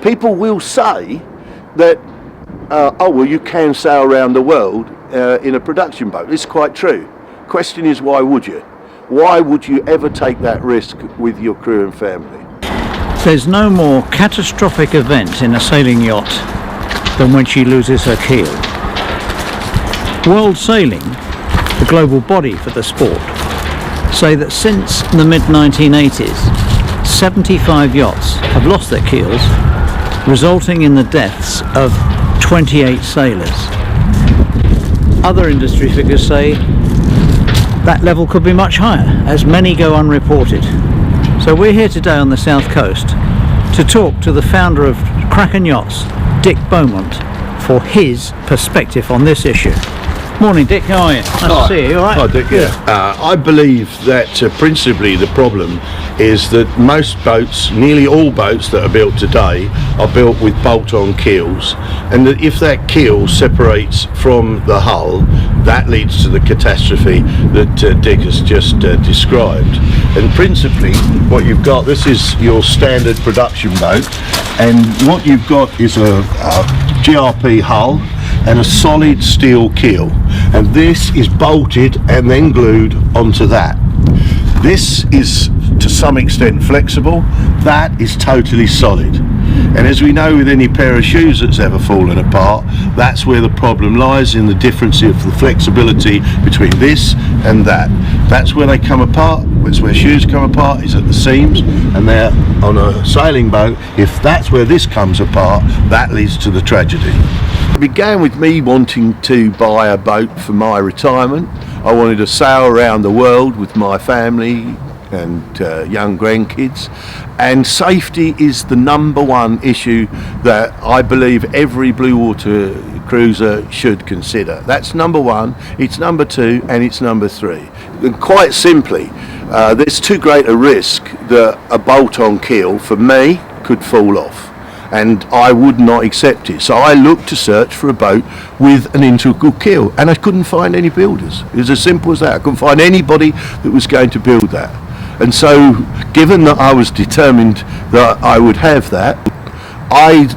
People will say that, oh well, you can sail around the world in a production boat. It's quite true. Question is, why would you? Why would you ever take that risk with your crew and family? There's no more catastrophic event in a sailing yacht than when she loses her keel. World Sailing, the global body for the sport, say that since the mid-1980s, 75 yachts have lost their keels, resulting in the deaths of 28 sailors. Other industry figures say that level could be much higher, as many go unreported. So we're here today on the south coast to talk to the founder of Kraken Yachts, Dick Beaumont, for his perspective on this issue. Morning, Dick. How are you? Nice to see you. You all right? Hi, Dick. Yeah. I believe that principally the problem is that most boats, nearly all boats that are built today, are built with bolt-on keels, and that if that keel separates from the hull, that leads to the catastrophe that Dick has just described. And principally, what you've got, this is your standard production boat, and what you've got is a GRP hull and a solid steel keel, and this is bolted and then glued onto that. This is to some extent flexible, that is totally solid. And as we know with any pair of shoes that's ever fallen apart, that's where the problem lies, in the difference of the flexibility between this and that. That's where they come apart. It's where shoes come apart, is at the seams, and they're on a sailing boat. If that's where this comes apart, that leads to the tragedy. It began with me wanting to buy a boat for my retirement. I wanted to sail around the world with my family and young grandkids, and safety is the number one issue that I believe every blue water cruiser should consider. That's number one, it's number two, and it's number three. And quite simply, there's too great a risk that a bolt-on keel for me could fall off, and I would not accept it. So I looked to search for a boat with an integral keel, and I couldn't find any builders. It was as simple as that. I couldn't find anybody that was going to build that. And so, given that I was determined that I would have that, I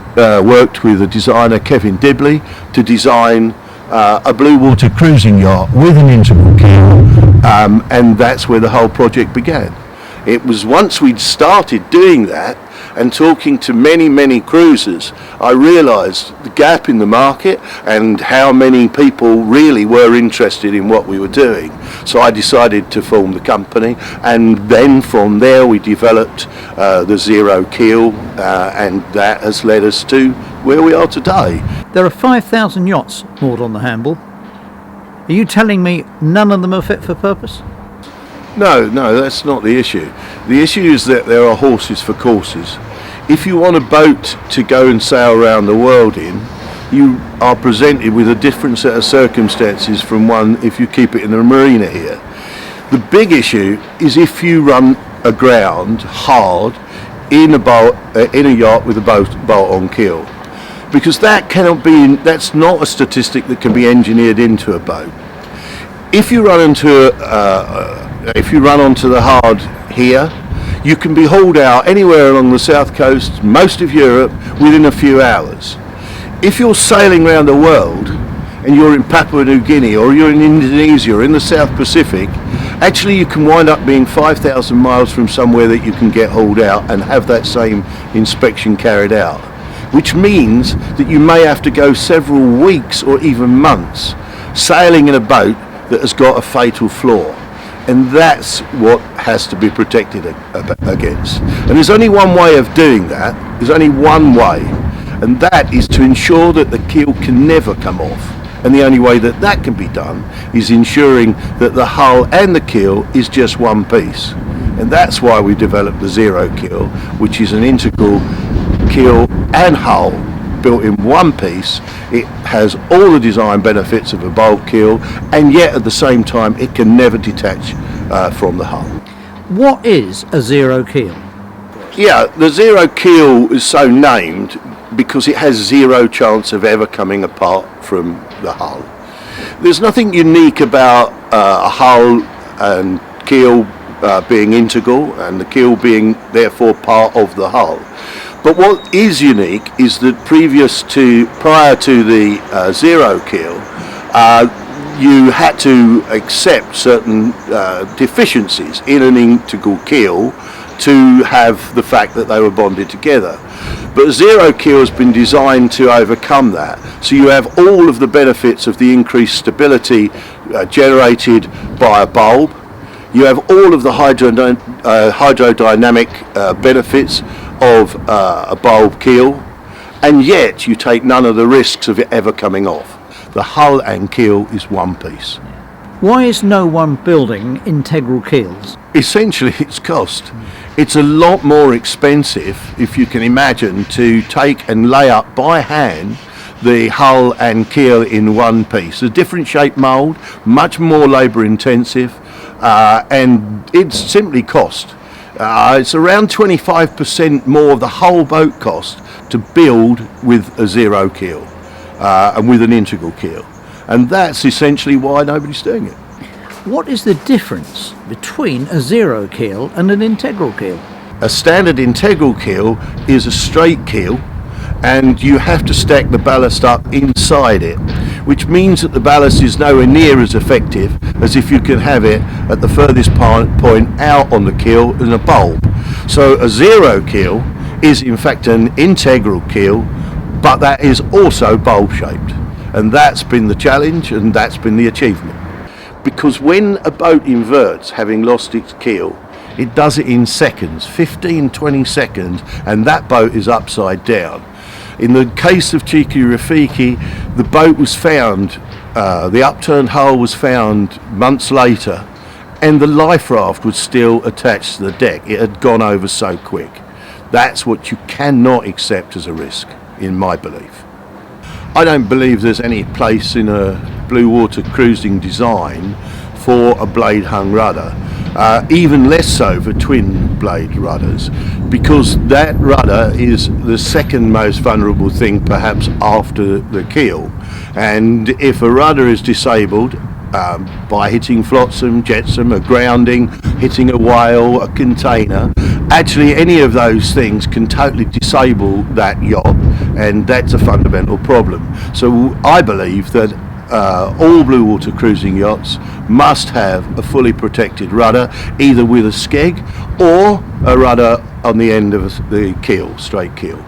worked with a designer, Kevin Dibley, to design a blue water cruising yacht with an integral keel, and that's where the whole project began. It was once we'd started doing that and talking to many cruisers, I realised the gap in the market and how many people really were interested in what we were doing. So I decided to form the company, and then from there we developed the Zero Keel, and that has led us to where we are today. There are 5,000 yachts moored on the Hamble. Are you telling me none of them are fit for purpose? No, that's not the issue. The issue is that there are horses for courses. If you want a boat to go and sail around the world in, you are presented with a different set of circumstances from one if you keep it in the marina here. The big issue is if you run aground hard in a yacht with a bolt-on keel, because that's not a statistic that can be engineered into a boat. If you run onto the hard here, you can be hauled out anywhere along the south coast, most of Europe, within a few hours. If you're sailing around the world and you're in Papua New Guinea or you're in Indonesia or in the South Pacific, actually you can wind up being 5,000 miles from somewhere that you can get hauled out and have that same inspection carried out, which means that you may have to go several weeks or even months sailing in a boat that has got a fatal flaw. And that's what has to be protected against. And there's only one way of doing that. There's only one way, and that is to ensure that the keel can never come off. And the only way that that can be done is ensuring that the hull and the keel is just one piece. And that's why we developed the Zero Keel, which is an integral keel and hull built in one piece. It has all the design benefits of a bolt keel, and yet at the same time it can never detach from the hull. What is a zero keel? Yeah, the Zero Keel is so named because it has zero chance of ever coming apart from the hull. There's nothing unique about a hull and keel being integral and the keel being therefore part of the hull. But what is unique is that prior to the zero keel, you had to accept certain deficiencies in an integral keel to have the fact that they were bonded together. But zero keel has been designed to overcome that. So you have all of the benefits of the increased stability generated by a bulb. You have all of the hydrodynamic benefits of a bulb keel, and yet you take none of the risks of it ever coming off. The hull and keel is one piece. Why is no one building integral keels? Essentially, it's cost. It's a lot more expensive, if you can imagine, to take and lay up by hand the hull and keel in one piece. A different shape mould, much more labour intensive, and it's simply cost. It's around 25% more of the whole boat cost to build with a zero keel and with an integral keel. And that's essentially why nobody's doing it. What is the difference between a zero keel and an integral keel? A standard integral keel is a straight keel, and you have to stack the ballast up inside it, which means that the ballast is nowhere near as effective as if you can have it at the furthest point out on the keel in a bulb. So a zero keel is in fact an integral keel, but that is also bulb shaped, and that's been the challenge and that's been the achievement. Because when a boat inverts, having lost its keel, it does it in seconds, 15-20 seconds, and that boat is upside down. In the case of Cheeky Rafiki, the boat was found, the upturned hull was found months later, and the life raft was still attached to the deck. It had gone over so quick. That's what you cannot accept as a risk, in my belief. I don't believe there's any place in a blue water cruising design for a blade hung rudder, even less so for twin blade rudders, because that rudder is the second most vulnerable thing perhaps after the keel. And if a rudder is disabled by hitting flotsam, jetsam, a grounding, hitting a whale, a container, actually any of those things can totally disable that yacht, and that's a fundamental problem. So I believe that all blue water cruising yachts must have a fully protected rudder, either with a skeg or a rudder on the end of the keel, straight keel.